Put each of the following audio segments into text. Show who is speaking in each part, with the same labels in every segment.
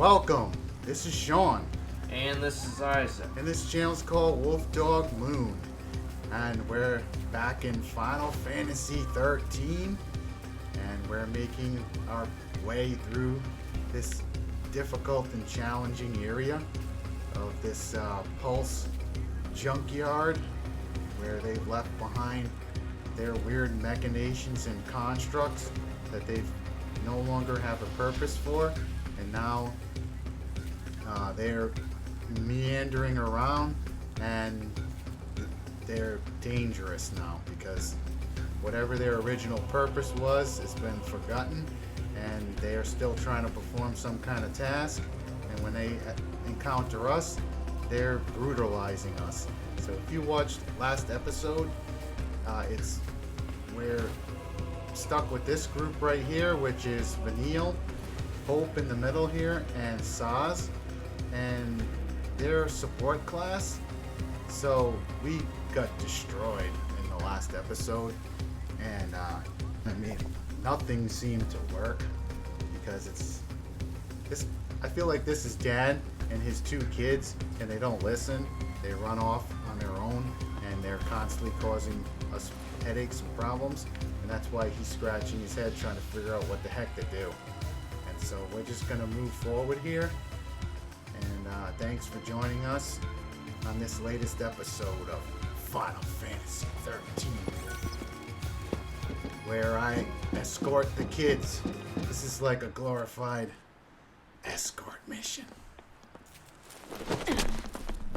Speaker 1: Welcome. This is Sean.
Speaker 2: And this is Isaac.
Speaker 1: And this channel's called Wolf Dog Moon. And we're back in Final Fantasy 13. And we're making our way through this difficult and challenging area of this Pulse junkyard where they've left behind their weird machinations and constructs that they no longer have a purpose for, and now they're meandering around and they're dangerous now because whatever their original purpose was has been forgotten, and they are still trying to perform some kind of task, and when they encounter us, they're brutalizing us. So if you watched last episode, we're stuck with this group right here, which is Vanille, Hope in the middle here, and Saz, and their support class. So we got destroyed in the last episode, and nothing seemed to work because I feel like this is Dad and his two kids, and they don't listen. They run off on their own, and they're constantly causing us headaches and problems, and that's why he's scratching his head trying to figure out what the heck to do. And so we're just gonna move forward here, and thanks for joining us on this latest episode of Final Fantasy 13, where I escort the kids. This is like a glorified escort mission.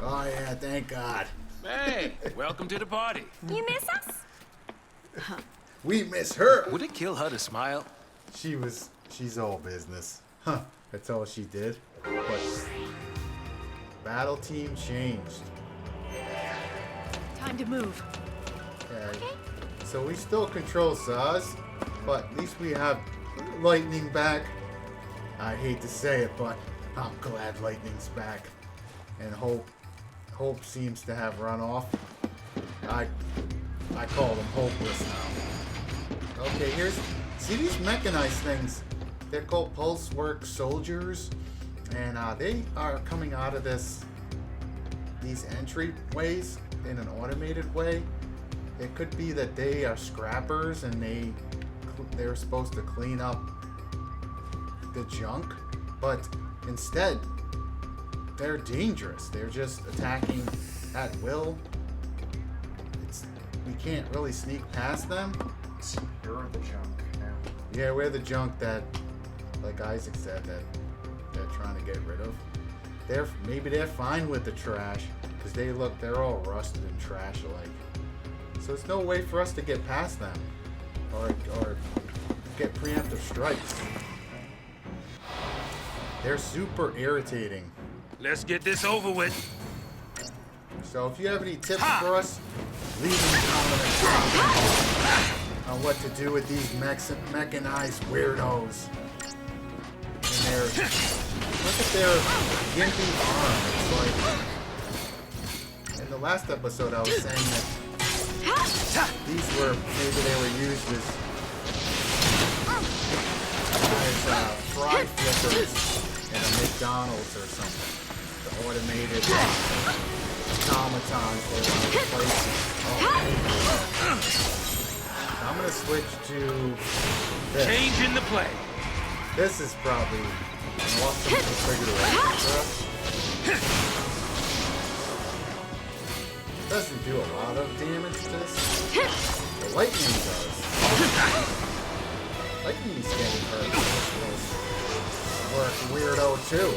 Speaker 1: Oh yeah, thank God.
Speaker 3: Hey, welcome to the party.
Speaker 4: You miss us?
Speaker 1: We miss her.
Speaker 3: Would it kill her to smile?
Speaker 1: She's all business. Huh, that's all she did. But battle team changed.
Speaker 4: Time to move.
Speaker 1: Okay. So we still control Saz, but at least we have Lightning back. I hate to say it, but I'm glad Lightning's back. And Hope seems to have run off. I call them hopeless now. Okay, see these mechanized things? They're called Pulse Work Soldiers, and they are coming out of these entryways in an automated way. It could be that they are scrappers and they're supposed to clean up the junk, but instead they're dangerous. They're just attacking at will. We can't really sneak past them.
Speaker 2: You're the junk now.
Speaker 1: Yeah, we're the junk that, like Isaac said, that they're trying to get rid of. Maybe they're fine with the trash because they're all rusted and trash-like. So there's no way for us to get past them or get preemptive strikes. They're super irritating.
Speaker 3: Let's get this over with.
Speaker 1: So if you have any tips for us, leave them in the comments on what to do with these mechanized weirdos. And look at their gimpy arm. It's like, in the last episode I was saying that maybe they were used as fry flippers in a McDonald's or something. The automated automatons they want to replace. I'm going to switch to this.
Speaker 3: Change in the play.
Speaker 1: This is probably an awesome configuration for us. It doesn't do a lot of damage to this. The lightning does. Lightning's getting hurt. Work weirdo too.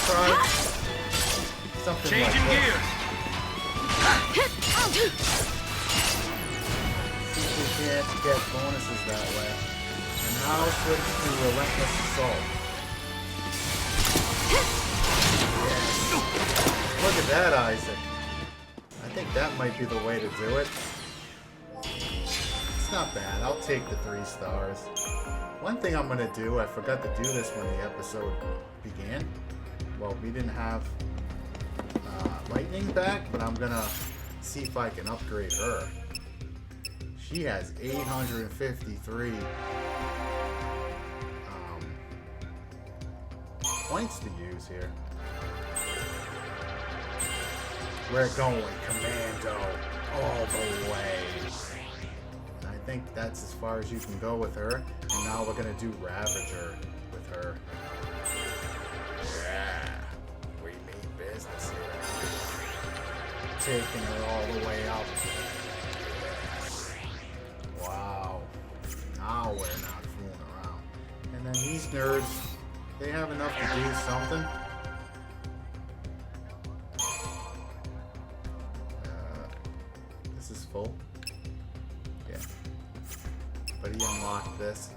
Speaker 1: Try something
Speaker 3: Changing
Speaker 1: like
Speaker 3: gear.
Speaker 1: See if we can't get bonuses that way. And now switch to Relentless Assault. Yes. Look at that, Isaac. I think that might be the way to do it. It's not bad. I'll take the 3 stars. One thing I'm going to do, I forgot to do this when the episode began. Well, we didn't have Lightning back, but I'm going to see if I can upgrade her. She has 853 points to use here. We're going commando all the way. And I think that's as far as you can go with her. And now we're gonna do Ravager with her. Yeah, we mean business here. Taking her all the way up. Wow. Now we're not fooling around. And then these nerds, they have enough to do something. This is full. Yeah. But he unlocked this.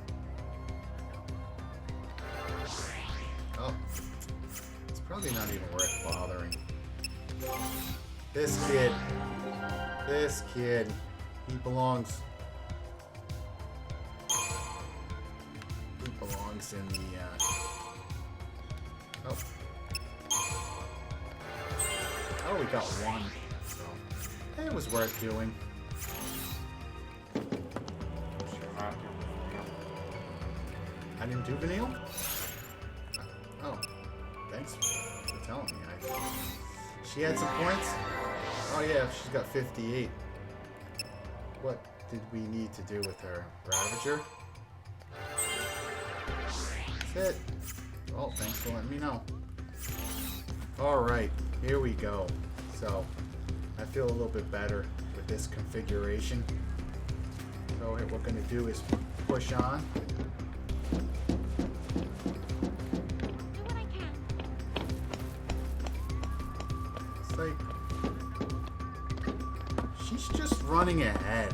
Speaker 1: Oh. It's probably not even worth bothering. This kid, he belongs. He belongs in the, oh. Oh, we got one, so it was worth doing. I didn't do Vanille? Oh, thanks for telling me. She had some points? Oh yeah, she's got 58. What did we need to do with her? Ravager? That's it. Oh, thanks for letting me know. Alright, here we go. So, I feel a little bit better with this configuration. So what we're going to do is push on. It's like she's just running ahead.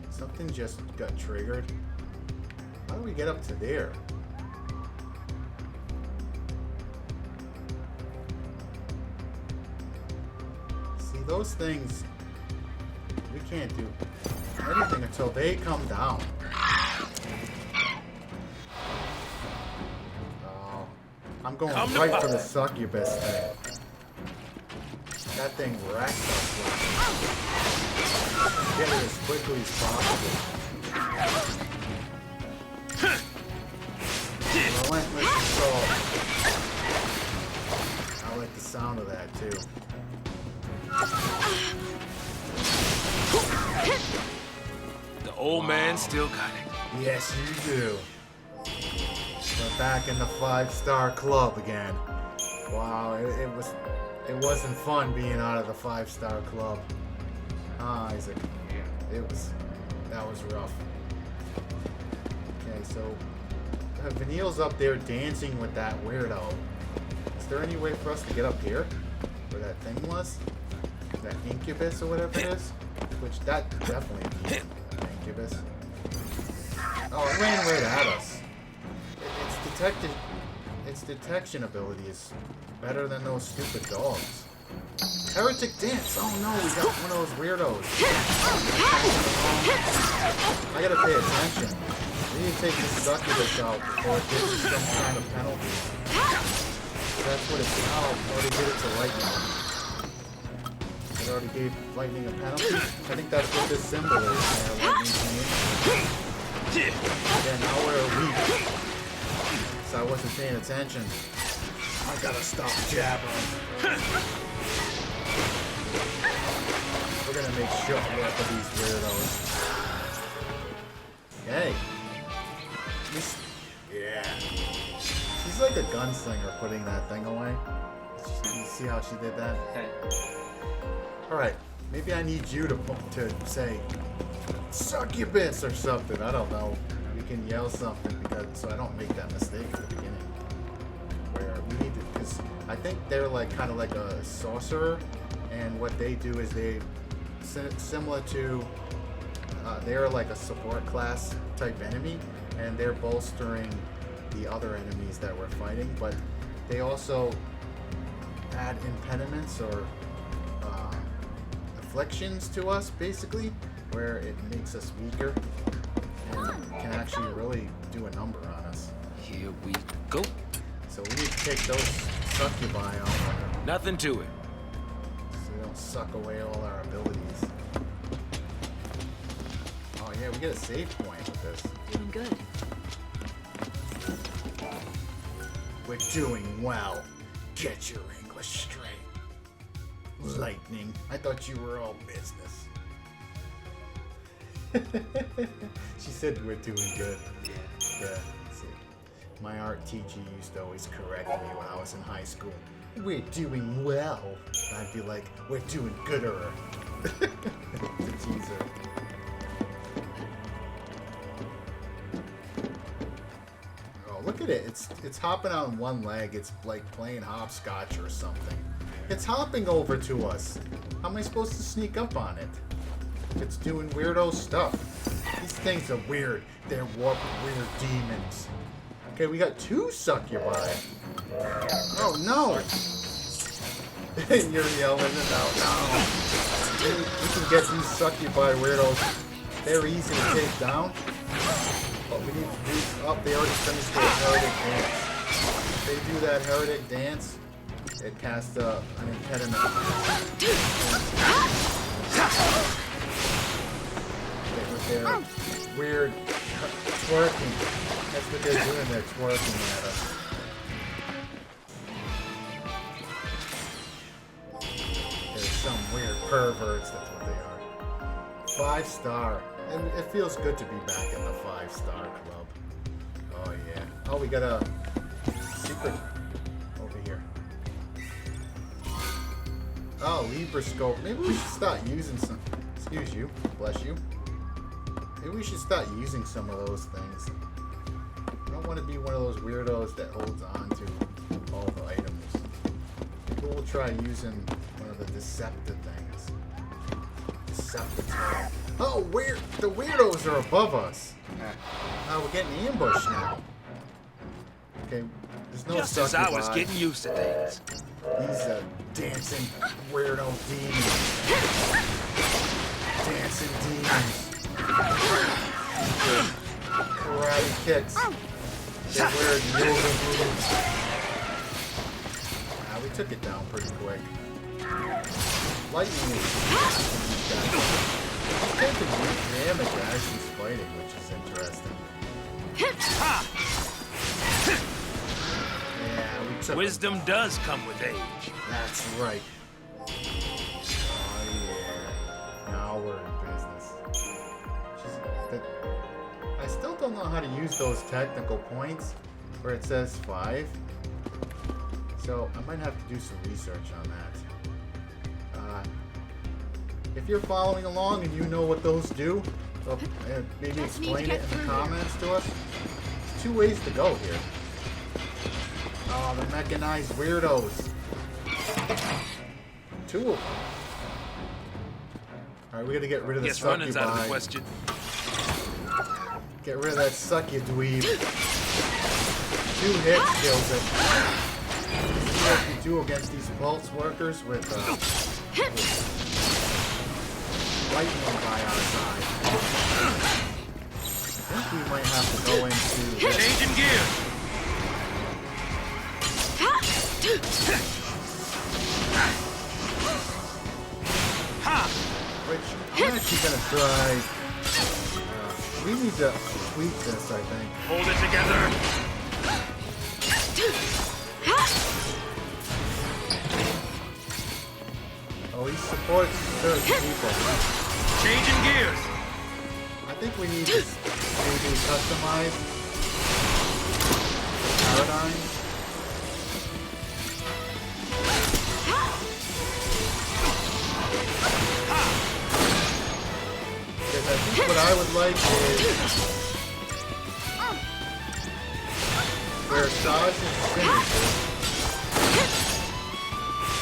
Speaker 1: Something just got triggered. How do we get up to there? See, those things, we can't do anything until they come down. Oh, I'm going right for the succubus thing. That thing wrecked us. Get it as quickly as possible. Relentless assault. I like the sound of that too.
Speaker 3: The old man still got it.
Speaker 1: Yes, you do. We're back in the 5-star club again. Wow, it wasn't fun being out of the 5-star club. Ah, Isaac. That was rough. Okay, so Vanille's up there dancing with that weirdo. Is there any way for us to get up here? Where that thing was? That incubus or whatever it is? Which that definitely means an incubus. Oh, it ran right at us. Its detection ability is better than those stupid dogs. Heretic dance! Oh no, we got one of those weirdos. I gotta pay attention. We need to take this succubus out before it gives us some kind of penalty. That's what it's now. Already did it to lightning. It already gave lightning a penalty. I think that's what this symbol is. Lightning. Yeah, now we're weak. So I wasn't paying attention. I gotta stop jabbering. We're gonna make short work of these weirdos. Hey. Yeah. She's like a gunslinger putting that thing away. You see how she did that? Alright. Maybe I need you to say succubus or something. I don't know. We can yell something so I don't make that mistake at the beginning. Where we need to, because I think they're like kind of like a sorcerer, and what they do is they similar to they're like a support class type enemy, and they're bolstering the other enemies that we're fighting, but they also add impediments or afflictions to us, basically, where it makes us weaker and can actually really do a number on us.
Speaker 3: Here we go.
Speaker 1: So we need to take those succubi out.
Speaker 3: Nothing to it.
Speaker 1: So they don't suck away all our abilities. yeah, we get a save point with this.
Speaker 4: Doing good.
Speaker 1: We're doing well. Get your English straight. Lightning, I thought you were all business. She said we're doing good. Yeah. See, my art teacher used to always correct me when I was in high school. We're doing well. I'd be like, we're doing gooder. To tease her. Oh, look at it. It's hopping on one leg. It's like playing hopscotch or something. It's hopping over to us. How am I supposed to sneak up on it? It's doing weirdo stuff. These things are weird. They're warped weird demons. Okay, we got 2 succubi. Oh no! You're yelling it out. No! We can get these succubi weirdos. They're easy to take down. But we need to do... Oh, they already finished their heretic dance. If they do that heretic dance, it casts an impediment. With their weird twerking. That's what they're doing, they're twerking at us. There's some weird perverts, that's what they are. 5-star. And it feels good to be back in the 5-star club. Oh yeah. Oh, we got a secret over here. Oh, Libroscope. Maybe we should start using some. Excuse you. Bless you. Maybe we should start using some of those things. I don't want to be one of those weirdos that holds on to all the items. Maybe we'll try using one of the deceptive things. Deceptive. Oh, the weirdos are above us. Oh, we're getting ambushed now. Okay, there's no
Speaker 3: Just as I was getting used to things.
Speaker 1: These dancing weirdo demons. Dancing demons. Karate kicks. They're weird yoga moves. We took it down pretty quick. Lightning is taking weak damage as he's fighting, which is interesting. Yeah, we took
Speaker 3: Wisdom does come with age.
Speaker 1: That's right. Oh yeah. Now we're in business. I still don't know how to use those technical points where it says 5. So I might have to do some research on that. If you're following along and you know what those do, so maybe explain it in the comments to us. There's 2 ways to go here. Oh, the mechanized weirdos. 2 of them. Alright, we gotta get rid of the
Speaker 3: Guess running's out of the
Speaker 1: succubi.
Speaker 3: question.
Speaker 1: Get rid of that sucky dweeb. 2 hits kills it. See what we do against these pulse workers with lightning by our side. I think we might have to go into
Speaker 3: Changing gears.
Speaker 1: which I'm actually gonna try. We need to tweak this, I think.
Speaker 3: Hold it together.
Speaker 1: Oh, he supports certain people.
Speaker 3: Changing gears.
Speaker 1: I think we need to maybe customize the paradigm. Because I think what I would like is where Saj is finished.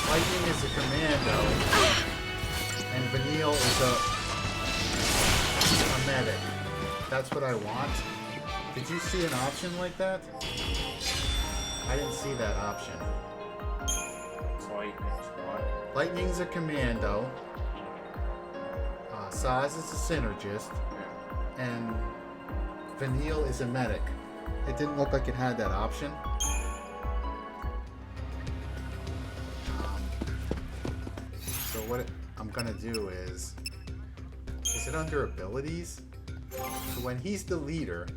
Speaker 1: Lightning is a commando, and Vanille is a medic. That's what I want. Did you see an option like that? I didn't see that option.
Speaker 2: Lightning's what?
Speaker 1: Lightning's a commando. Saz is a synergist. And Vanille is a medic. It didn't look like it had that option. So what I'm gonna do is it under abilities? So when he's the leader,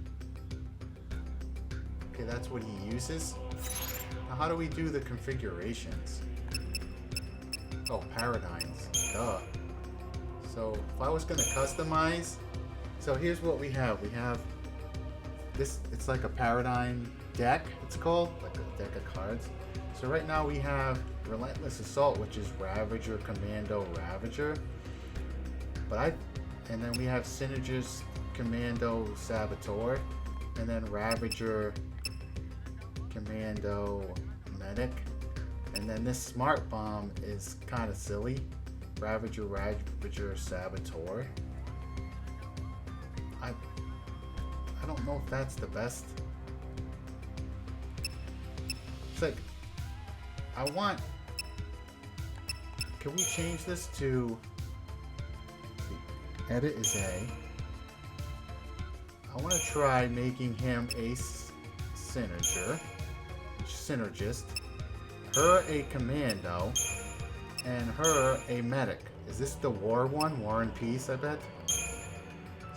Speaker 1: okay, that's what he uses. Now how do we do the configurations? Oh, paradigms. Duh. So if I was gonna customize, so here's what we have. We have this, it's like a paradigm deck, it's called, like a deck of cards. So right now we have Relentless Assault, which is Ravager, Commando, Ravager. And then we have Synergist, Commando, Saboteur, and then Ravager, Commando, Medic. And then this Smart Bomb is kind of silly. Ravager, Saboteur. I don't know if that's the best. It's like, can we change this to, edit is A. I want to try making him a synergist, her a commando, and her a medic. Is this the war one? War and Peace, I bet?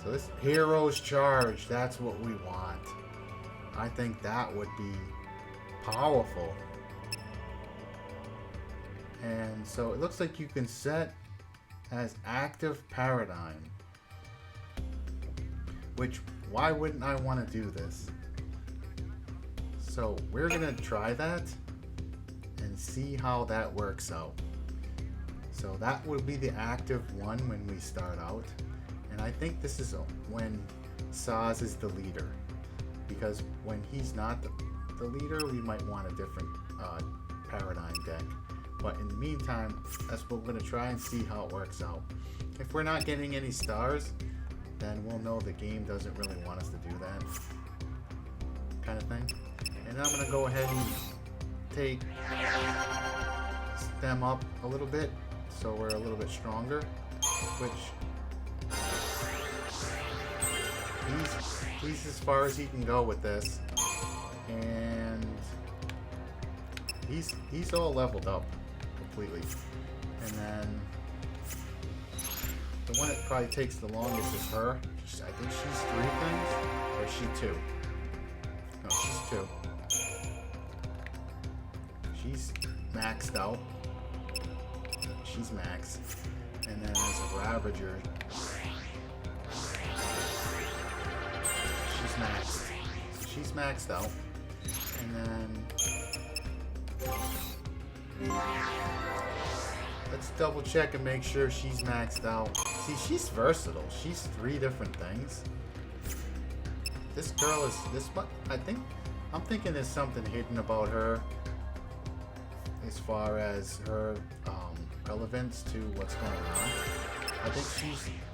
Speaker 1: So this Heroes Charge, that's what we want. I think that would be powerful. And so it looks like you can set as active paradigm. Which, why wouldn't I want to do this? So we're gonna try that and see how that works out. So that would be the active one when we start out. And I think this is when Saz is the leader. Because when he's not the leader, we might want a different paradigm deck. But in the meantime, that's what we're going to try and see how it works out. If we're not getting any stars, then we'll know the game doesn't really want us to do that kind of thing. And I'm going to go ahead and take them up a little bit so we're a little bit stronger, which he's as far as he can go with this. And he's all leveled up completely. And then the one that probably takes the longest is her. I think she's 3 things, or is she 2? No, she's 2. She's maxed out. She's maxed. And then there's a Ravager. She's maxed. She's maxed out. And then let's double check and make sure she's maxed out. See, she's versatile. She's 3 different things. This girl is I'm thinking there's something hidden about her as far as her relevance to what's going on. I think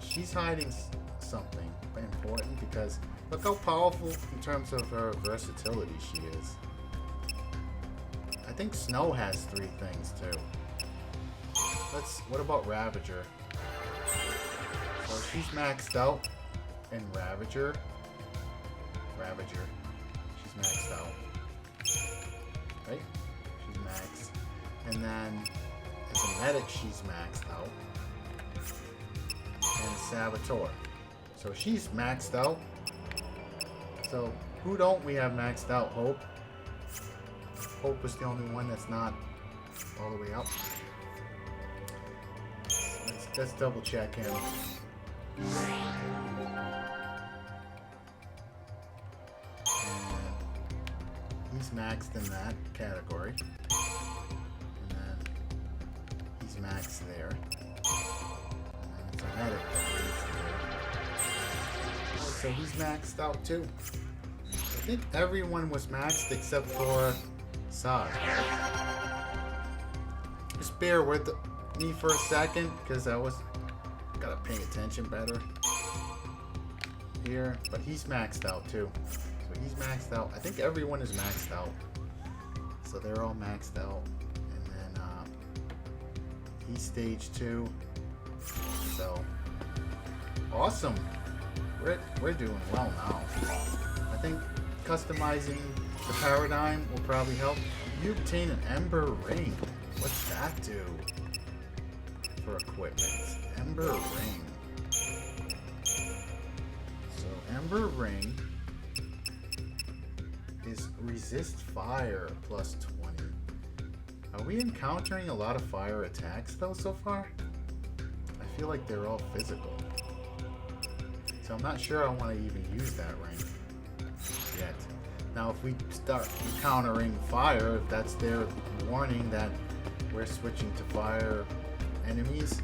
Speaker 1: she's hiding something important, because look how powerful in terms of her versatility she is. I think Snow has 3 things too. What about Ravager? So she's maxed out in Ravager. She's maxed out. Right? She's maxed. And then as a medic, she's maxed out. And Saboteur. So she's maxed out. So who don't we have maxed out? Hope. Hope is the only one that's not all the way up. Let's double check him. And he's maxed in that category. And then he's maxed there. And then it's a medic that leads there. So he's maxed out too. I think everyone was maxed except for Saz. Just bear with me for a second, because gotta pay attention better here. But he's maxed out too. So he's maxed out. I think everyone is maxed out. So they're all maxed out. And then he's stage 2. So awesome. We're doing well now. I think customizing the paradigm will probably help. You obtain an Ember Ring. What's that do for equipment? Ember Ring. So Ember Ring is resist fire plus 20. Are we encountering a lot of fire attacks though so far? I feel like they're all physical. So I'm not sure I want to even use that ring yet. Now if we start encountering fire, if that's their warning that we're switching to fire enemies,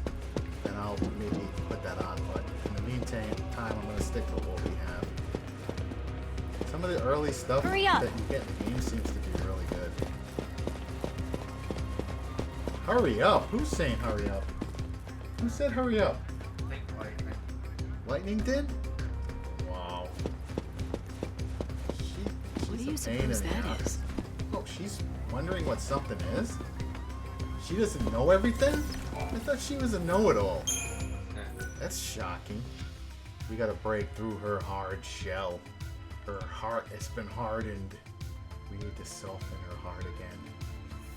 Speaker 1: then I'll maybe put that on. But in the meantime, I'm going to stick to what we have. Some of the early stuff that you get in the game seems to be really good. Hurry up! Who's saying hurry up? Who said hurry up?
Speaker 2: I think lightning.
Speaker 1: Lightning did? Wow.
Speaker 4: What do you
Speaker 1: She's a pain in
Speaker 4: suppose
Speaker 1: the
Speaker 4: that
Speaker 1: ass.
Speaker 4: is?
Speaker 1: Oh, she's wondering what something is? She doesn't know everything? I thought she was a know-it-all. That's shocking. We gotta break through her hard shell. Her heart has been hardened. We need to soften her heart again.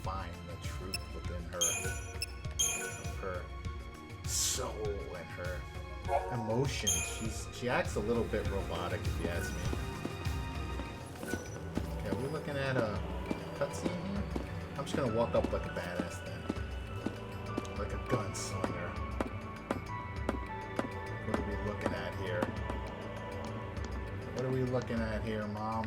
Speaker 1: Find the truth within her. Her soul and her emotions. She acts a little bit robotic, if you ask me. Okay, are we looking at a cutscene here? I'm just gonna walk up like a badass then. Like a gunslinger. What are we looking at here? What are we looking at here, Mom?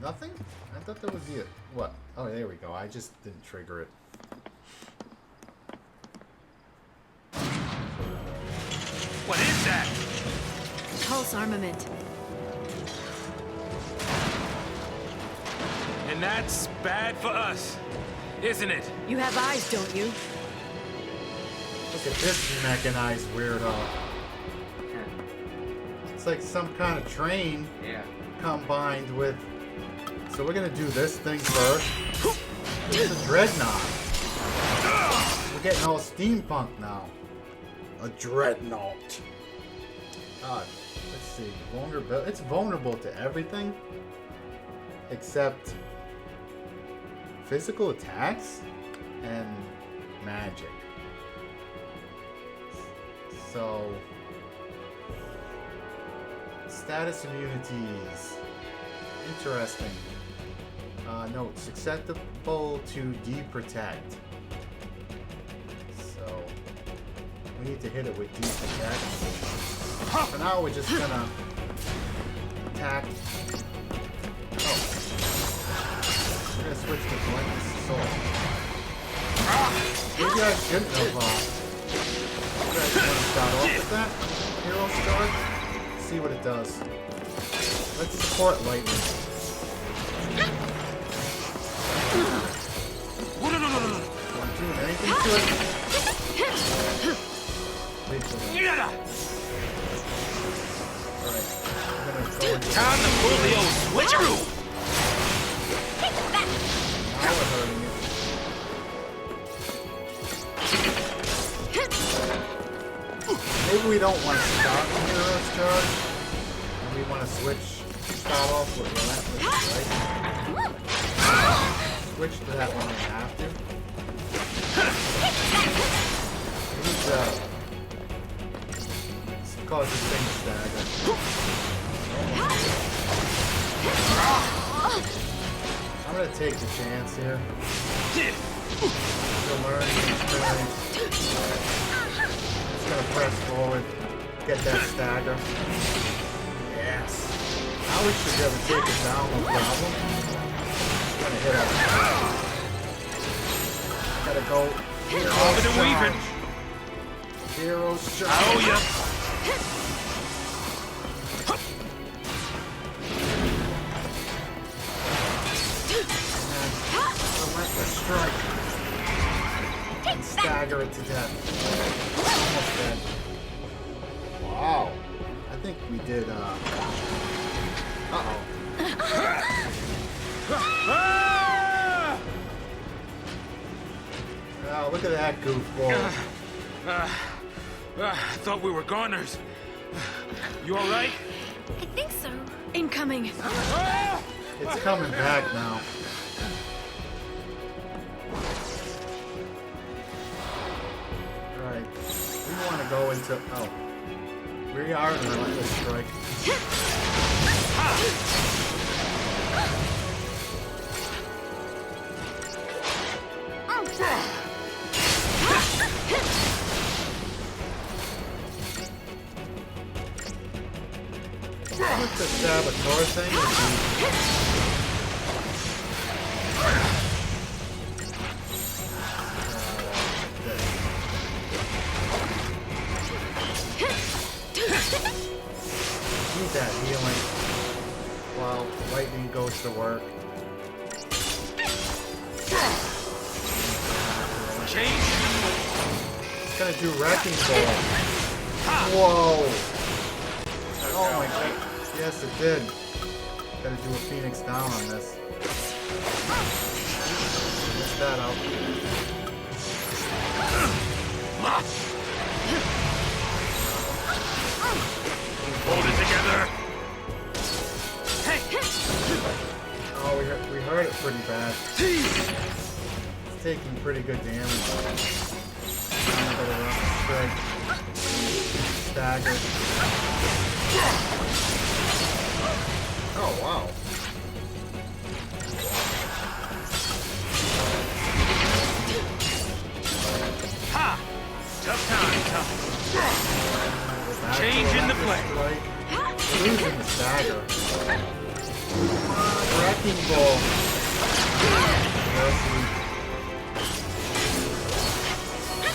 Speaker 1: Nothing? I thought there would be a... What? Oh, there we go. I just didn't trigger it.
Speaker 3: What is that?
Speaker 4: Pulse armament.
Speaker 3: And that's bad for us, isn't it?
Speaker 4: You have eyes, don't you?
Speaker 1: Look at this mechanized weirdo. It's like some kind of train
Speaker 2: Yeah.
Speaker 1: combined with... So we're gonna do this thing first. It's a Dreadnought. We're getting all steampunk now. A Dreadnought. Let's see. Vulnerable. It's vulnerable to everything except physical attacks and magic. So status immunities. Interesting. Note, susceptible to deprotect. So we need to hit it with deprotect. For now, we're just gonna attack. Oh, we're gonna switch to Blank's Soul. Maybe I shouldn't have. You guys want to start off with that hero start? See what it does. Let's support lightning. Not doing anything to it. Wait for that. Alright. I'm gonna go into
Speaker 3: Time to pull the old switcheroo.
Speaker 1: now we're hurting it. Maybe we don't want to start the hero's charge. And we want to start off with relentless, right? Switch to that when we have to. Let's call this thing a stagger. I'm gonna take the chance here. To learn experience. Just gonna press forward, get that stagger. Yes. Now we should be able to take it down, no problem. Gonna hit us. Gotta go.
Speaker 3: Over the weaving.
Speaker 1: Hero's charge.
Speaker 3: Oh, yeah.
Speaker 1: Relentless strike. And stagger it to death. Almost dead. Wow. I think we did, uh-oh. Oh, look at that goofball.
Speaker 3: I thought we were goners. You all right?
Speaker 4: I think so. Incoming.
Speaker 1: It's coming back now. Alright. We want to go into... Oh. We We are in a relentless strike. What's the saboteur thing? Need that healing while lightning goes to work.
Speaker 3: Change.
Speaker 1: It's gonna do wrecking ball. Whoa! Oh my god. Yes, it did. Gotta do a Phoenix down on this. Missed that out.
Speaker 3: Hold it together. Hey.
Speaker 1: Oh, we heard it pretty bad. It's taking pretty good damage. Staggered. Oh, wow.
Speaker 3: Ha! Tough times, huh? Change in the play.
Speaker 1: We're losing the stagger. Wrecking ball.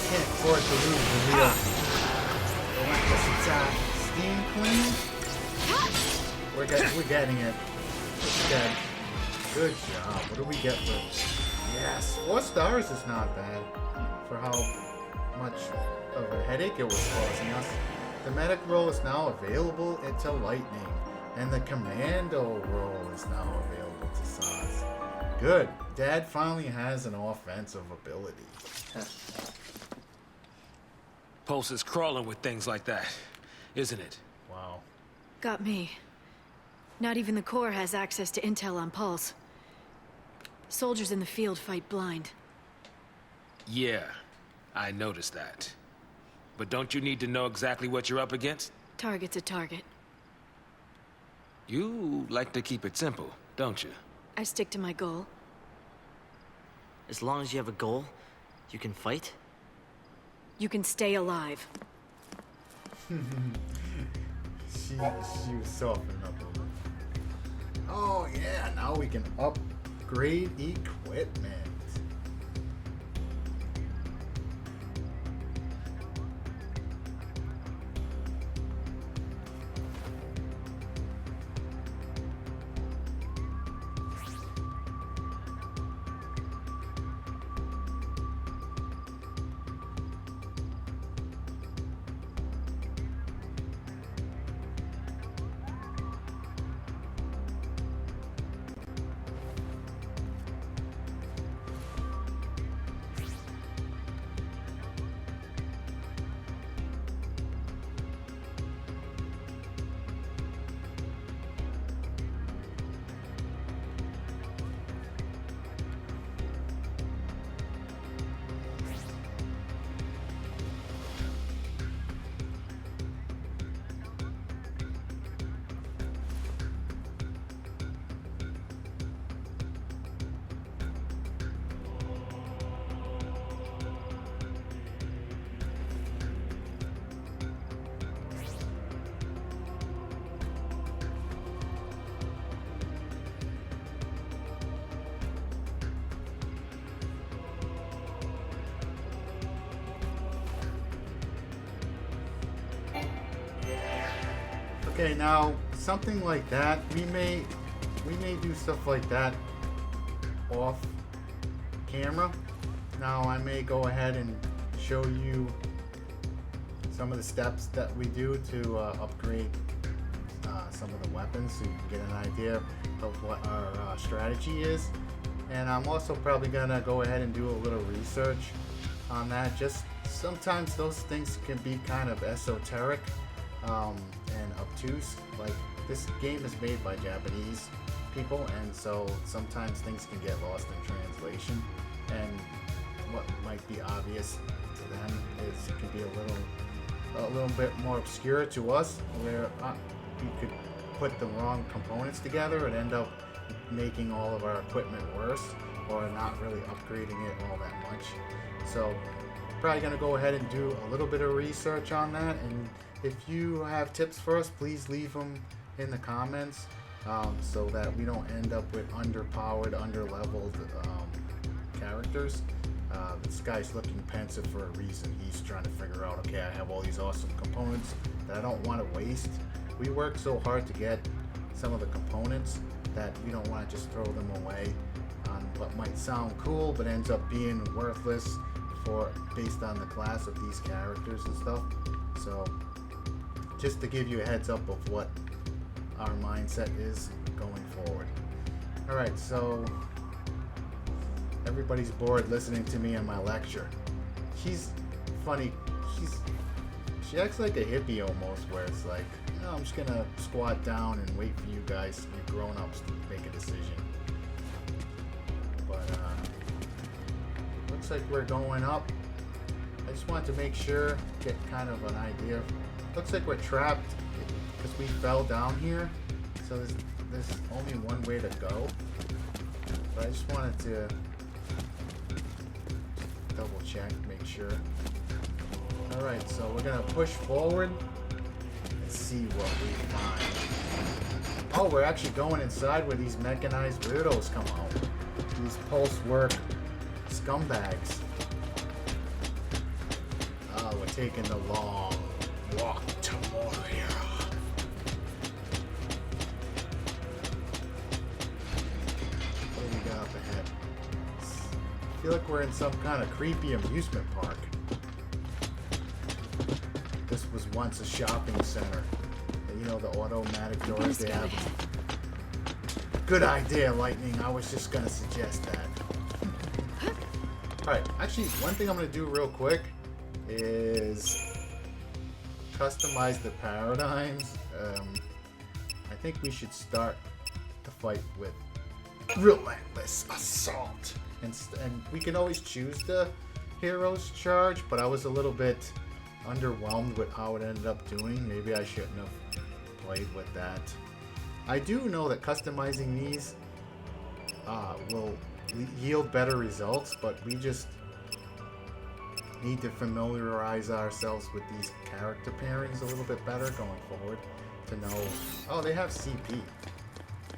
Speaker 1: Can't afford to lose the real. Relentless attack. Steam clean. We're getting it. It's dead. Good job. What do we get for? Yes, 4 stars is not bad for how much of a headache it was causing us. The medic role is now available into Lightning, and the commando role is now available to Saz. Good. Dad finally has an offensive ability.
Speaker 3: Pulse is crawling with things like that, isn't it?
Speaker 1: Wow.
Speaker 4: Got me. Not even the Corps has access to intel on Pulse. Soldiers in the field fight blind.
Speaker 3: Yeah, I noticed that. But don't you need to know exactly what you're up against?
Speaker 4: Target's a target.
Speaker 3: You like to keep it simple, don't you?
Speaker 4: I stick to my goal.
Speaker 5: As long as you have a goal, you can fight?
Speaker 4: You can stay
Speaker 1: She was softening up a little. Oh yeah, now we can upgrade equipment. Okay, now something like that, we may do stuff like that off camera. Now I may go ahead and show you some of the steps that we do to upgrade some of the weapons so you can get an idea of what our strategy is. And I'm also probably gonna go ahead and do a little research on that. Just sometimes those things can be kind of esoteric and obtuse. Like, this game is made by Japanese people, and so sometimes things can get lost in translation, and what might be obvious to them is it can be a little a little bit more obscure to us, where you could put the wrong components together and end up making all of our equipment worse, or not really upgrading it all that much. So probably going to go ahead and do a little bit of research on that, and if you have tips for us, please leave them in the comments, so that we don't end up with underpowered, underleveled characters. This guy's looking pensive for a reason. He's trying to figure out, okay, I have all these awesome components that I don't want to waste. We work so hard to get some of the components that we don't want to just throw them away on what might sound cool but ends up being worthless based on the class of these characters and stuff. So just to give you a heads up of what our mindset is going forward. Alright, so everybody's bored listening to me in my lecture. She's funny. She acts like a hippie almost, where it's like, I'm just gonna squat down and wait for you guys, you grown-ups, to make a decision. But looks like we're going up. I just wanted to make sure, get kind of an idea. Looks like we're trapped because we fell down here, so there's only one way to go. But I just wanted to double check, make sure. Alright, so we're gonna push forward and see what we find. Oh, we're actually going inside where these mechanized weirdos come out. These pulse work scumbags. Oh, we're taking the long walk to Moria. What do we got up ahead? I feel like we're in some kind of creepy amusement park. This was once a shopping center. You know, the automatic doors they have. Good idea, Lightning. I was just gonna suggest that. Alright, actually, one thing I'm gonna do real quick is customize the paradigms. I think we should start the fight with Relentless Assault. And we can always choose the hero's charge, but I was a little bit underwhelmed with how it ended up doing. Maybe I shouldn't have played with that. I do know that customizing these will yield better results, but we just need to familiarize ourselves with these character pairings a little bit better going forward to know. Oh, they have CP.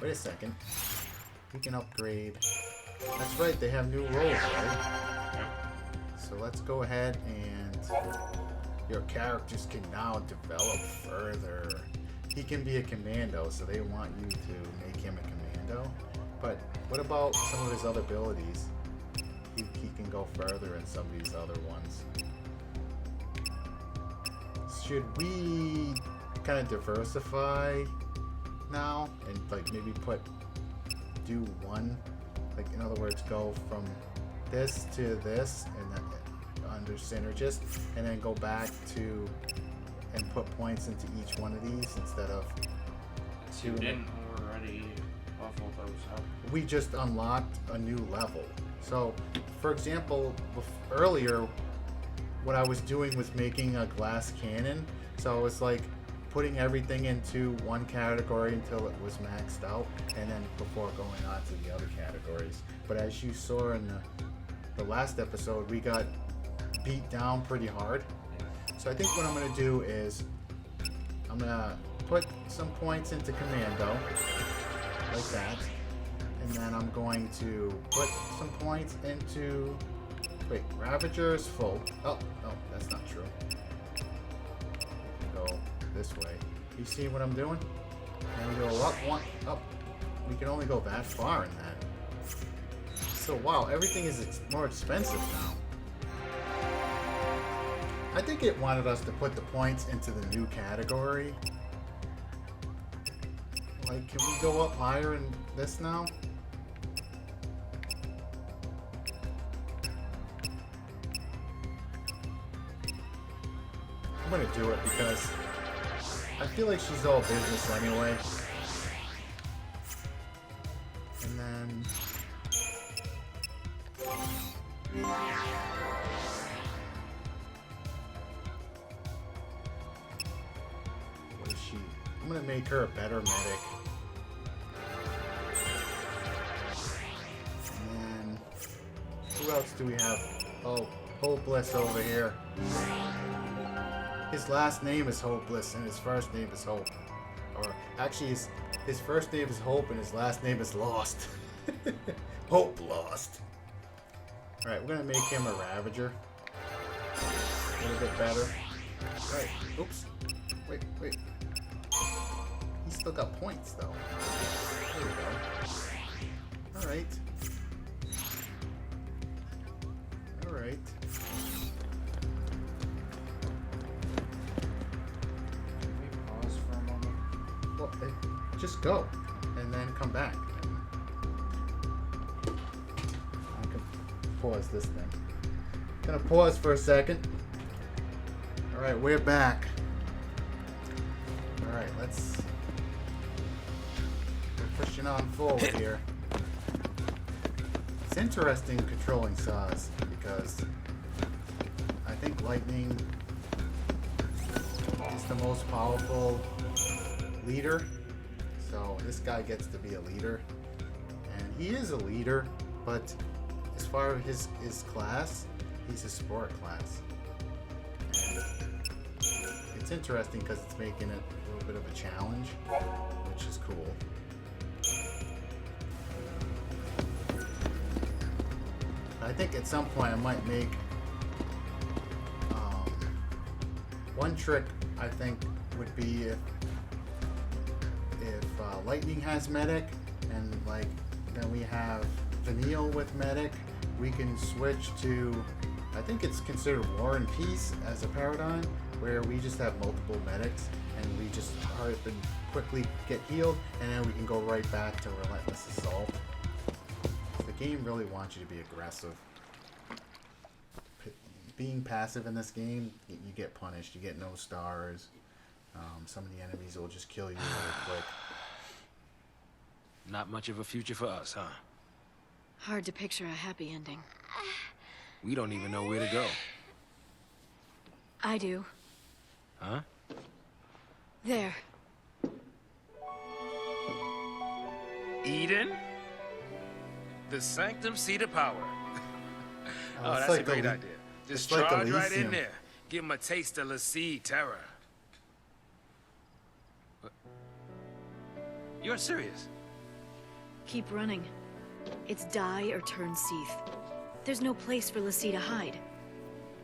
Speaker 1: Wait a second. We can upgrade. That's right, they have new roles, right? So let's go ahead and your characters can now develop further. He can be a commando, so they want you to make him a commando. But what about some of his other abilities? He can go further in some of these other ones. Should we kind of diversify now and like maybe do one, like in other words, go from this to this and then under synergist, and then go back to and put points into each one of these instead of
Speaker 2: You didn't already level those up.
Speaker 1: We just unlocked a new level. So, for example, earlier, what I was doing was making a glass cannon. So I was like putting everything into one category until it was maxed out, and then before going on to the other categories. But as you saw in the last episode, we got beat down pretty hard. So I think what I'm going to do is I'm going to put some points into commando, like that. And then I'm going to put some points into... Wait, Ravager is full. Oh, no, that's not true. Go this way. You see what I'm doing? And we go up, one, up. We can only go that far in that. So, wow, everything is more expensive now. I think it wanted us to put the points into the new category. Like, can we go up higher in this now? I'm gonna do it because I feel like she's all business anyway. And then... gonna make her a better medic. And then, who else do we have? Oh, Hopeless over here. His last name is Hopeless and his first name is Hope. Or actually, his first name is Hope and his last name is Lost. Hope Lost. Alright, we're gonna make him a Ravager. A little bit better. Alright, oops. Wait. He's still got points though. There we go. Alright. Alright.
Speaker 2: Can we pause for a moment?
Speaker 1: Well, just go and then come back. I can pause this thing. Gonna pause for a second. Alright, we're back. Alright, we're pushing on forward here. It's interesting controlling Xiii because I think lightning is the most powerful leader. So this guy gets to be a leader. And he is a leader, but as far as his class, he's a sport class. And it's interesting because it's making it a little bit of a challenge, which is cool. I think at some point I might make one trick. I think would be if Lightning has medic and like then we have Vanille with medic, we can switch to, I think it's considered War and Peace as a paradigm where we just have multiple medics and we just hurry up and quickly get healed and then we can go right back to Relentless Assault. The game really wants you to be aggressive. Being passive in this game, you get punished. You get no stars. Some of the enemies will just kill you really quick.
Speaker 3: Not much of a future for us, huh?
Speaker 4: Hard to picture a happy ending.
Speaker 3: We don't even know where to go.
Speaker 4: I do.
Speaker 3: Huh?
Speaker 4: There.
Speaker 3: Eden? The Sanctum Seat of Power. Oh,
Speaker 1: it's
Speaker 3: that's
Speaker 1: like
Speaker 3: a great
Speaker 1: the-
Speaker 3: idea. Just
Speaker 1: it's like
Speaker 3: charge right
Speaker 1: Elysium.
Speaker 3: in there. Give him a taste of Xiii terror. What? You're serious?
Speaker 4: Keep running. It's die or turn Seath. There's no place for Xiii to hide.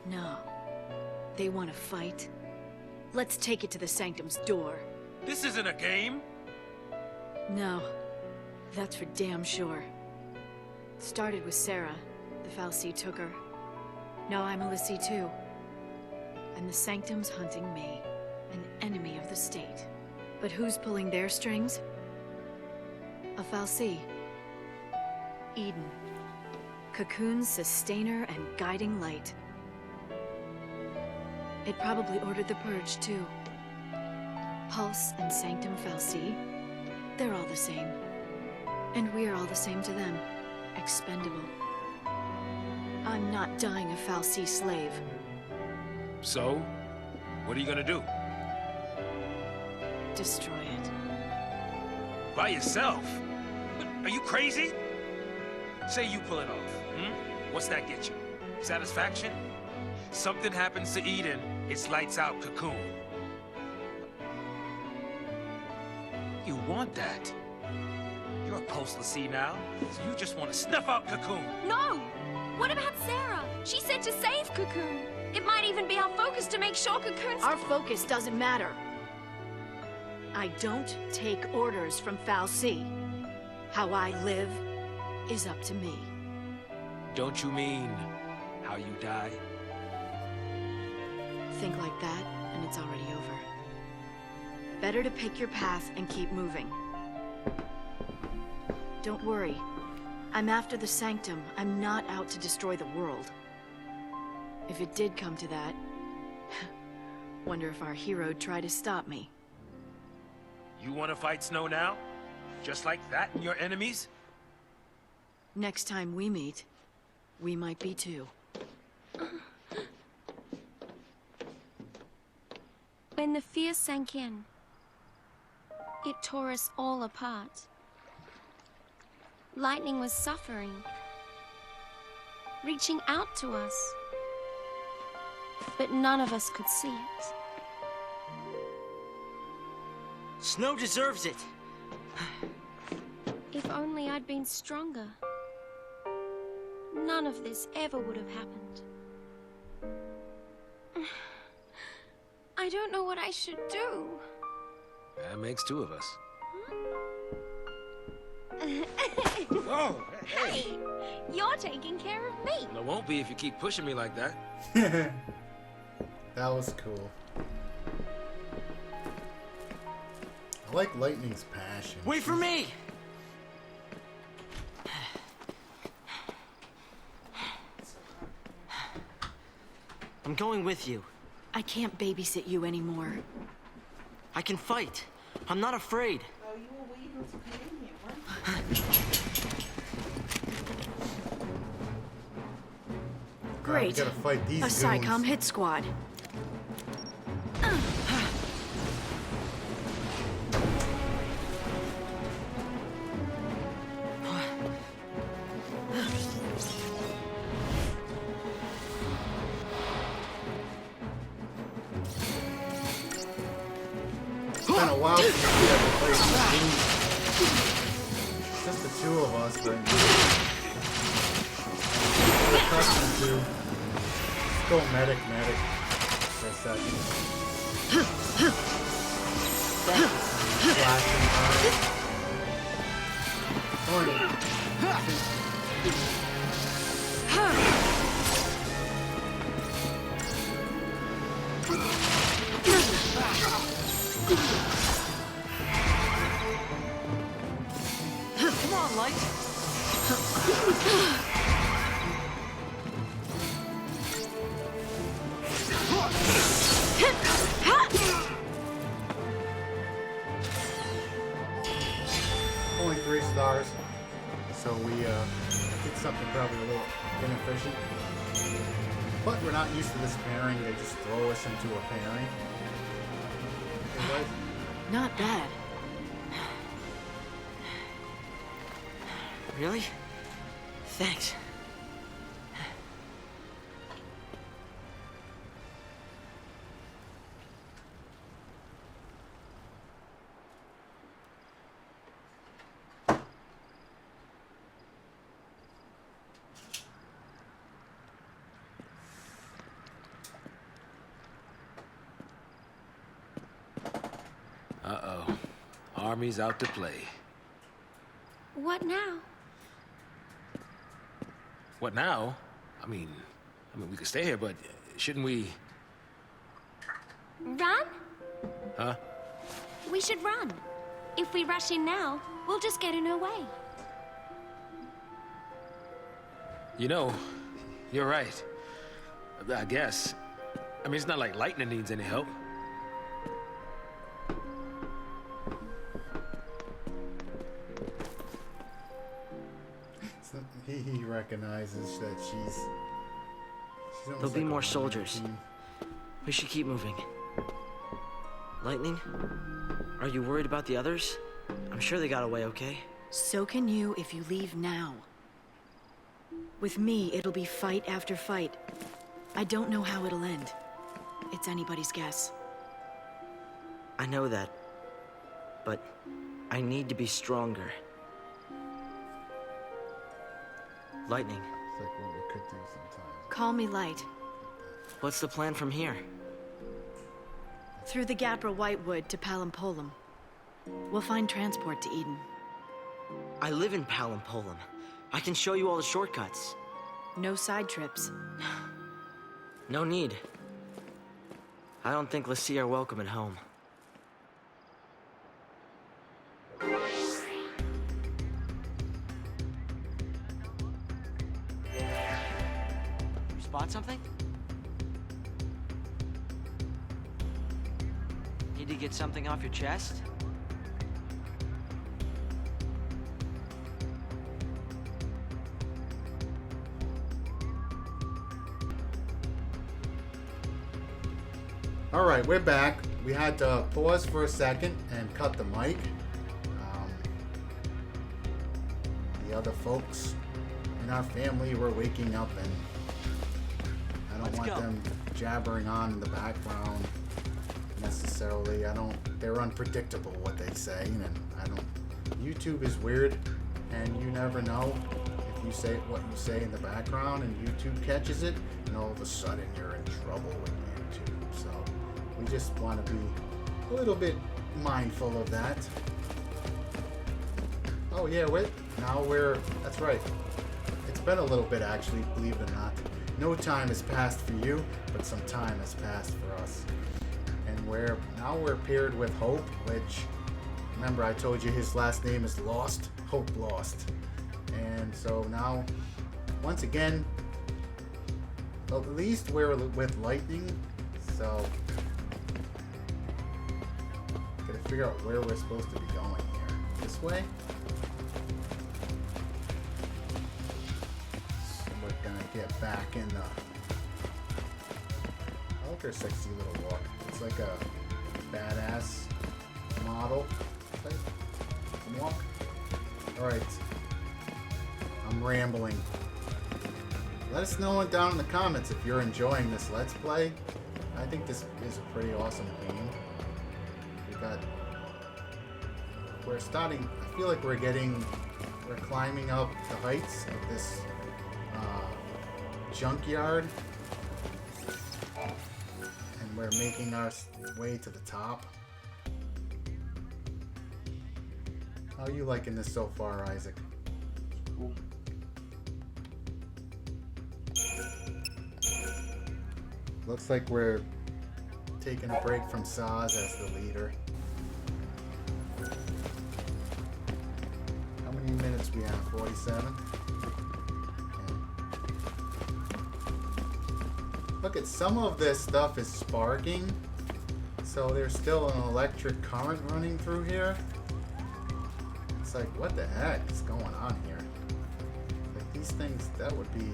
Speaker 4: No. They want to fight. Let's take it to the Sanctum's door.
Speaker 3: This isn't a game.
Speaker 4: No. That's for damn sure. It started with Sarah. The Fal'Cie took her. Now I'm a Xiii too. And the Sanctum's hunting me, an enemy of the state. But who's pulling their strings? A Fal'Cie. Eden. Cocoon's sustainer and guiding light. It probably ordered the purge too. Pulse and Sanctum Fal'Cie, they're all the same. And we're all the same to them. Expendable. I'm not dying a Fal'Cie slave.
Speaker 3: So, what are you gonna do?
Speaker 4: Destroy it.
Speaker 3: By yourself? Are you crazy? Say you pull it off, What's that get you? Satisfaction? Something happens to Eden, it's lights out Cocoon. You want that? You're a post-Xiii now, so you just want to snuff out Cocoon.
Speaker 6: No! What about Sarah? She said to save Cocoon. It might even be our focus to make sure Cocoon's...
Speaker 4: Our focus doesn't matter. I don't take orders from Fal'Cie. How I live is up to me.
Speaker 3: Don't you mean how you die?
Speaker 4: Think like that, and it's already over. Better to pick your path and keep moving. Don't worry. I'm after the Sanctum. I'm not out to destroy the world. If it did come to that, wonder if our hero'd try to stop me.
Speaker 3: You want to fight Snow now? Just like that and your enemies?
Speaker 4: Next time we meet, we might be too.
Speaker 6: When the fear sank in, It tore us all apart. Lightning was suffering, reaching out to us. But none of us could see it.
Speaker 5: Snow deserves it.
Speaker 6: If only I'd been stronger. None of this ever would have happened. I don't know what I should do.
Speaker 3: That makes two of us. Oh, hey!
Speaker 6: Hey, you're taking care of me.
Speaker 3: Well, it won't be if you keep pushing me like that.
Speaker 1: That was cool. I like Lightning's passion.
Speaker 5: Wait for me! I'm going with you.
Speaker 4: I can't babysit you anymore.
Speaker 5: I can fight. I'm not afraid.
Speaker 7: Oh, you were waiting to get in here, weren't you?
Speaker 1: Alright, we
Speaker 4: Great.
Speaker 1: gotta fight these
Speaker 4: A
Speaker 1: goons.
Speaker 4: SciComm hit squad.
Speaker 1: It's been a while since we ever played these goons. Just the two of us, but we're accustomed to. Let's go medic for a second. Flashing
Speaker 5: Come on, Light.
Speaker 1: Only 3 stars, so we did something probably a little inefficient. But we're not used to this pairing. They just throw us into a pairing. Okay,
Speaker 4: Not bad.
Speaker 5: Really? Thanks.
Speaker 3: Uh-oh. Army's out to play.
Speaker 6: What now?
Speaker 3: What now? I mean, we could stay here, but shouldn't we...
Speaker 6: Run?
Speaker 3: Huh?
Speaker 6: We should run. If we rush in now, we'll just get in her way.
Speaker 3: You know, you're right. I guess. I mean, it's not like Lightning needs any help.
Speaker 1: so he recognizes that she's almost
Speaker 5: There'll be
Speaker 1: like a
Speaker 5: more
Speaker 1: one-man
Speaker 5: soldiers.
Speaker 1: team.
Speaker 5: We should keep moving. Lightning? Are you worried about the others? I'm sure they got away okay.
Speaker 4: So can you if you leave now. With me, it'll be fight after fight. I don't know how it'll end. It's anybody's guess.
Speaker 5: I know that. But I need to be stronger. Lightning,
Speaker 1: It's like what we could do sometimes.
Speaker 4: Call me Light.
Speaker 5: what's the plan from here?
Speaker 4: Through the Gapra Whitewood to Palampolum. We'll find transport to Eden.
Speaker 5: I live in Palampolum. I can show you all the shortcuts.
Speaker 4: No side trips.
Speaker 5: No need. I don't think Xiii are welcome at home. You spot something? Need to get something off your chest?
Speaker 1: Alright, we're back. We had to pause for a second and cut the mic. The other folks in our family were waking up, and I don't want them jabbering on in the background necessarily. They're unpredictable what they say, and YouTube is weird, and you never know if you say what you say in the background and YouTube catches it, and all of a sudden you're in trouble with YouTube. So we just want to be a little bit mindful of that. Oh yeah, that's right. It's been a little bit actually, believe it or not. No time has passed for you, but some time has passed for us. And we're paired with Hope, which, remember I told you his last name is Lost, Hope Lost. And so now, once again, at least we're with Lightning, so gotta figure out where we're supposed to be going here. This way? So we're gonna get back in the... I like her sexy little walk. It's like a badass model type walk. Alright. I'm rambling. Let us know down in the comments if you're enjoying this Let's Play. I think this is a pretty awesome game. We're starting, I feel like we're climbing up the heights of this junkyard. And we're making our way to the top. How are you liking this so far, Isaac?
Speaker 2: Cool.
Speaker 1: Looks like we're taking a break from Saz as the leader. How many minutes we have? 47? Okay. Look at some of this stuff is sparking. So there's still an electric current running through here. It's like, what the heck is going on here? Like these things, that would be...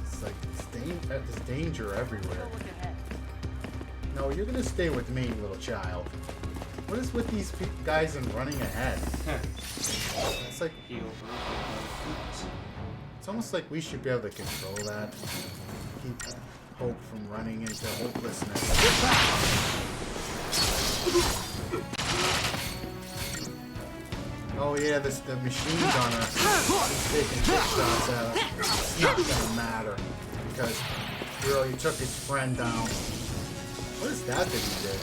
Speaker 1: It's like, there's danger everywhere. No, you're gonna stay with me, little child. What is with these guys and running ahead? It's like... It's almost like we should be able to control that. Keep Hope from running into hopelessness. Oh yeah, the machine gunner is taking big shots at us. It's not gonna matter because he already took his friend down. What is that he did?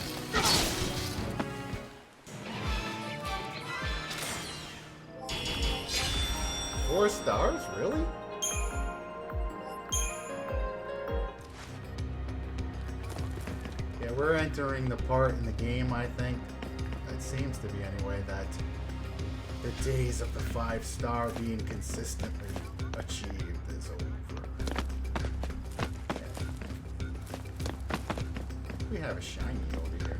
Speaker 1: 4 stars, really? Yeah, we're entering the part in the game, I think. It seems to be anyway, that the days of the 5-star being consistently achieved is over. Yeah. We have a shiny over here.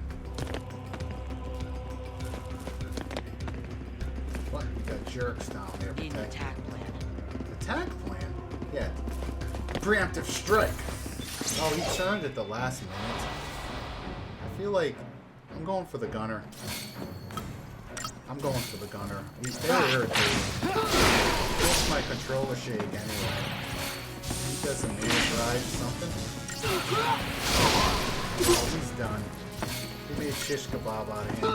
Speaker 1: What? We got jerks down there.
Speaker 5: Need an attack plan.
Speaker 1: Attack plan? Yeah. Preemptive strike. Oh, he turned at the last minute. I feel like I'm going for the gunner. I'm going for the gunner. They're irritating. Makes my controller shake anyway. He does some air drive or something. Oh, he's done. He made shish kebab out of him.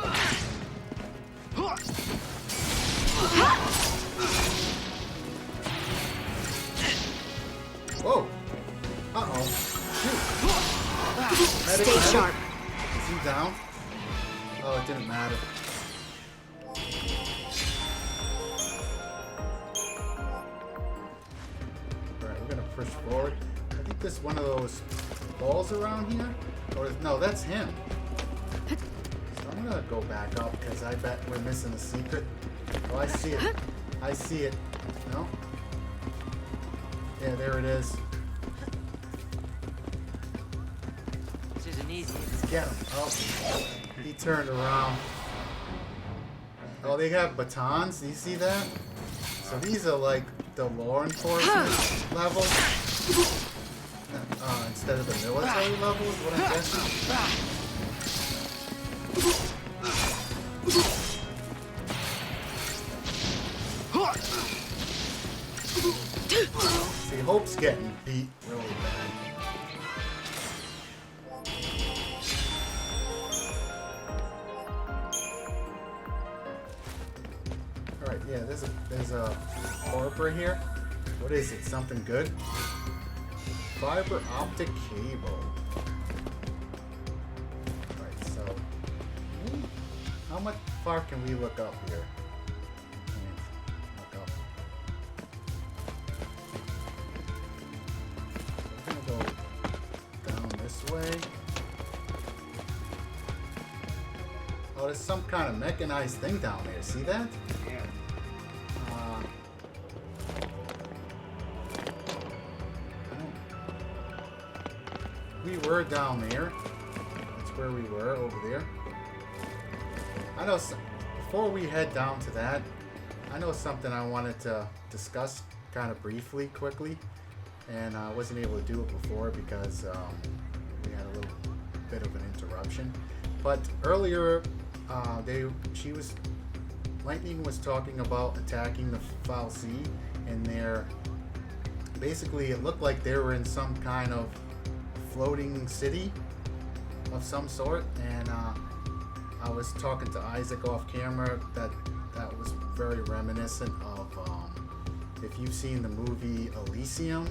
Speaker 1: Whoa! Uh-oh. Shoot!
Speaker 4: Stay sharp.
Speaker 1: Is he down? Oh, it didn't matter. Alright, we're gonna push forward. I think there's one of those balls around here. Or no, that's him. So I'm gonna go back up because I bet we're missing a secret. Oh, I see it. I see it. No? Yeah, there it is.
Speaker 5: This isn't easy.
Speaker 1: Get him. Oh, he turned around. Oh, they have batons. Do you see that? So these are like the law enforcement level. Instead of the military level is what I'm guessing. See, Hope's getting beat really bad. Alright, yeah, there's a orb right here. What is it? Something good? Fiber optic cable. Alright, so how much far can we look up here? Look up. We're gonna go down this way. Oh, there's some kind of mechanized thing down there. See that?
Speaker 2: Yeah.
Speaker 1: We were down there. That's where we were, over there. I know, before we head down to that, I know something I wanted to discuss kind of briefly, quickly. And I wasn't able to do it before because we had a little bit of an interruption. But earlier, Lightning was talking about attacking the Xiii, and basically it looked like they were in some kind of floating city of some sort, and I was talking to Isaac off camera that was very reminiscent of if you've seen the movie Elysium,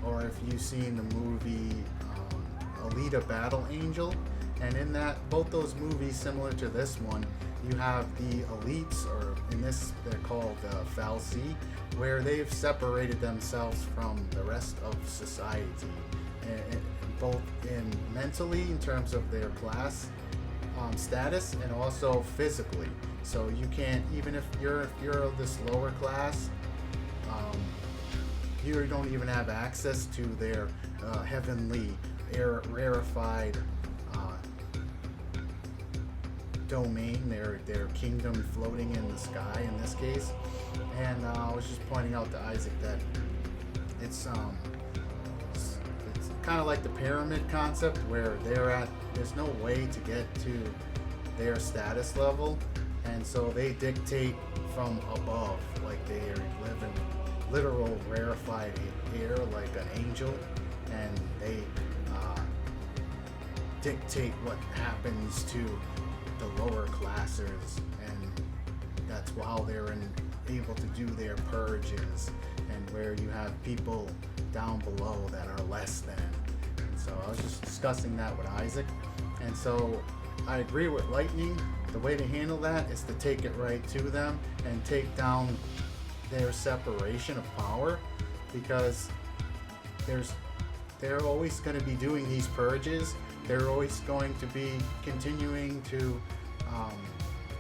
Speaker 1: or if you've seen the movie Alita Battle Angel. And in both those movies, similar to this one, you have the elites, or in this they're called Xiii, where they've separated themselves from the rest of society, and both mentally in terms of their class status, and also physically. So you can't, even if you're this lower class, you don't even have access to their heavenly, rarefied domain, their kingdom floating in the sky in this case. And I was just pointing out to Isaac that it's kind of like the pyramid concept, where there's no way to get to their status level, and so they dictate from above, like they live in literal rarefied air like an angel, and they dictate what happens to the lower classes, and that's how they're able to do their purges, and where you have people down below that are less than. And so I was just discussing that with Isaac, and so I agree with Lightning. The way to handle that is to take it right to them and take down their separation of power, because they're always going to be doing these purges. They're always going to be continuing to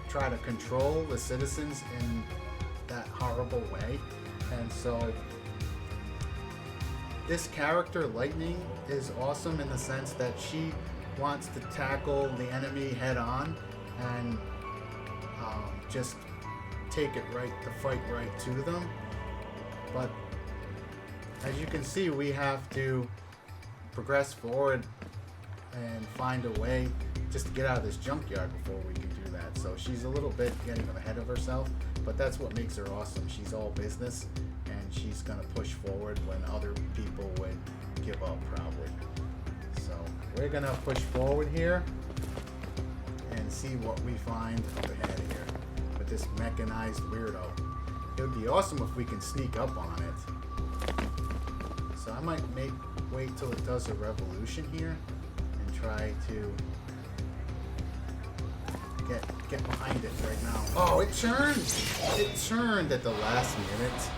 Speaker 1: try to control the citizens in that horrible way. And so this character, Lightning, is awesome in the sense that she wants to tackle the enemy head on and just take it right, to fight right to them. But as you can see, we have to progress forward and find a way just to get out of this junkyard before we can do that. So she's a little bit getting ahead of herself, but that's what makes her awesome. She's all business, and she's gonna push forward when other people would give up, probably. So we're gonna push forward here and see what we find up ahead here with this mechanized weirdo. It would be awesome if we can sneak up on it. So I might wait till it does a revolution here and try to get behind it right now. Oh, it turned! It turned at the last minute.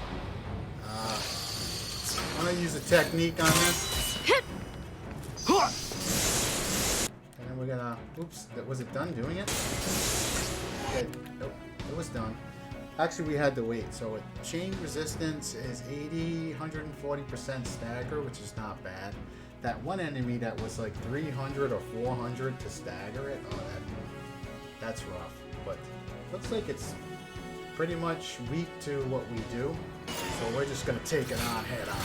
Speaker 1: I'm gonna use a technique on this. And then we're gonna, oops, was it done doing it? Okay, nope, it was done. Actually, we had to wait. So chain resistance is 80, 140% stagger, which is not bad. That one enemy that was like 300 or 400 to stagger it, oh, that's rough. But looks like it's pretty much weak to what we do. So we're just gonna take it on head on.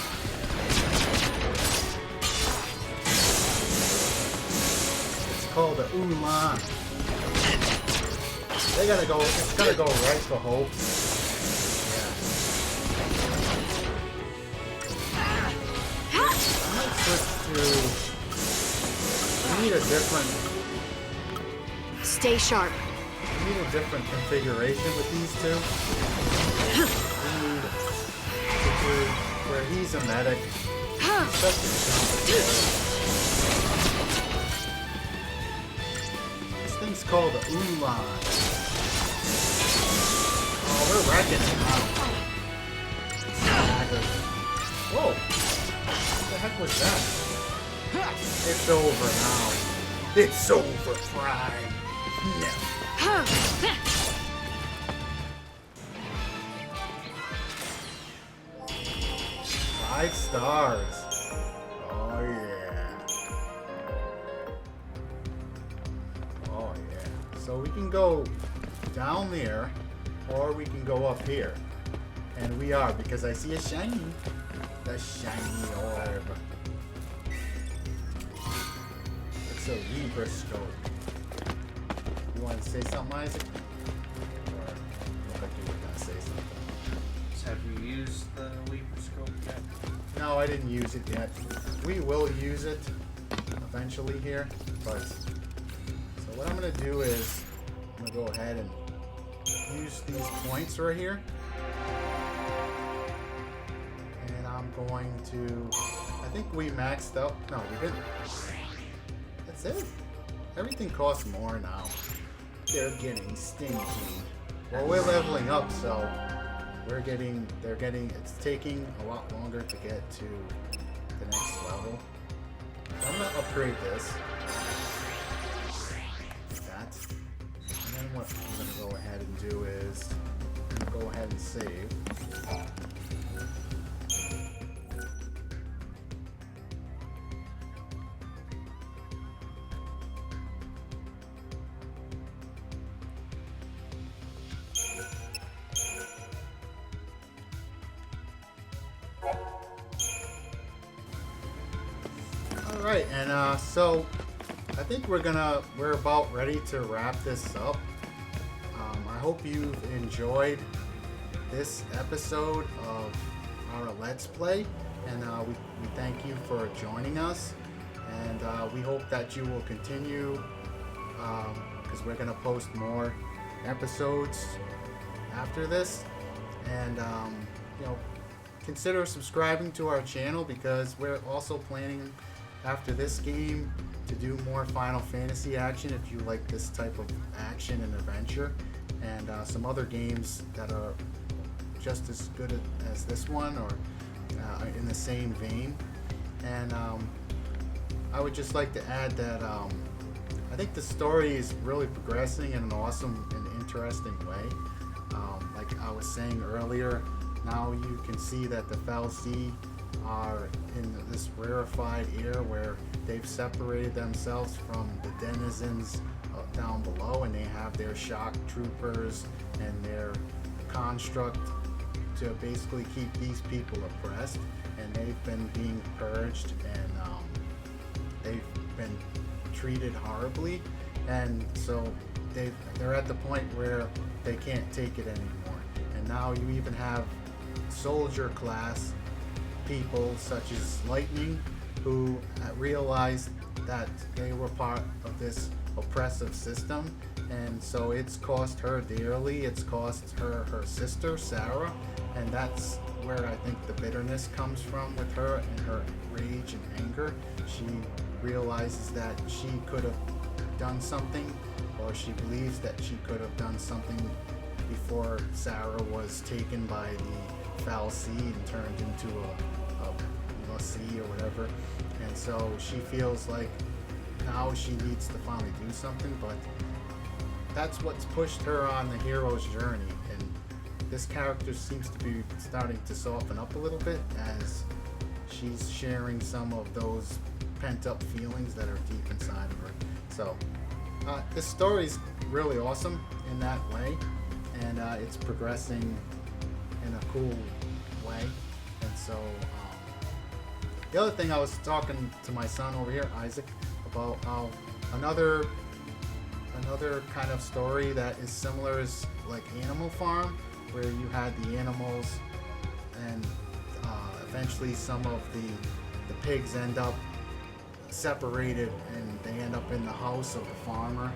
Speaker 1: It's called the Ulan. They gotta go. It's gonna go right for Hope. Yeah. I might switch to. We need a different.
Speaker 4: Stay sharp.
Speaker 1: We need a different configuration with these two. We need to do where he's a medic. He's such a jump. This thing's called a Ulan. Oh, we're wrecking it now. Whoa! What the heck was that? It's over now. It's over, Prime. No. 5 stars. Oh yeah. Oh yeah. So we can go down there, or we can go up here. And we are, because I see a shiny. The shiny orb. It's a Libra scope. You want to say something, Isaac? Or look like you were gonna say something.
Speaker 2: Have you used the Libra scope yet?
Speaker 1: No, I didn't use it yet. We will use it eventually here, but so what I'm gonna do is I'm gonna go ahead and use these points right here, and I'm going to. I think we maxed out. No, we didn't. That's it. Everything costs more now. They're getting stingy. Well, we're leveling up, so. It's taking a lot longer to get to the next level. So I'm gonna upgrade this. Like that. And then what I'm gonna go ahead and do is, I'm gonna go ahead and save. Alright, and so I think we're about ready to wrap this up. I hope you've enjoyed this episode of our Let's Play, and we thank you for joining us, and we hope that you will continue, because we're going to post more episodes after this, and consider subscribing to our channel, because we're also planning after this game to do more Final Fantasy action if you like this type of action and adventure, and some other games that are just as good as this one, or in the same vein. And I would just like to add that I think the story is really progressing in an awesome and interesting way. Like I was saying earlier, now you can see that the Xiii are in this rarefied air where they've separated themselves from the denizens down below, and they have their shock troopers and their construct to basically keep these people oppressed, and they've been being purged, and they've been treated horribly, and so they're at the point where they can't take it anymore. And now you even have soldier class people such as Lightning, who realized that they were part of this oppressive system, and so it's cost her dearly. It's cost her sister Sarah, and that's where I think the bitterness comes from with her, and her rage and anger. She realizes that she could have done something, or she believes that she could have done something before Sarah was taken by the Xiii and turned into a Xiii or whatever. And so she feels like now she needs to finally do something, but that's what's pushed her on the hero's journey. And this character seems to be starting to soften up a little bit as she's sharing some of those pent-up feelings that are deep inside of her. So this story's really awesome in that way, and it's progressing in a cool way. And so the other thing, I was talking to my son over here, Isaac, about how another another kind of story that is similar is like Animal Farm, where you had the animals and eventually some of the pigs end up separated and they end up in the house of the farmer,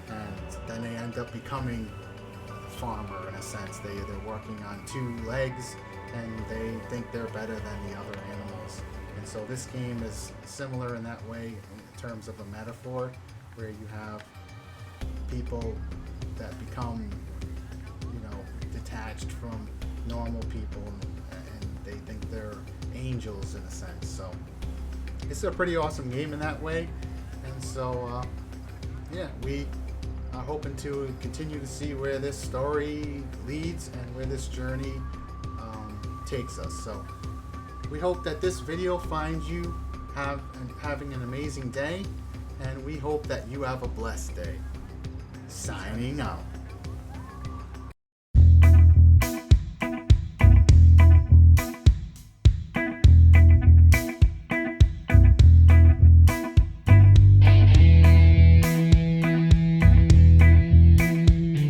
Speaker 1: and then they end up becoming a farmer in a sense. They're working on two legs and they think they're better than the other animals. And so this game is similar in that way in terms of a metaphor, where you have people that become, detached from normal people, and they think they're angels in a sense. So it's a pretty awesome game in that way. And so we are hoping to continue to see where this story leads and where this journey takes us. So we hope that this video finds you having an amazing day, and we hope that you have a blessed day. Signing out.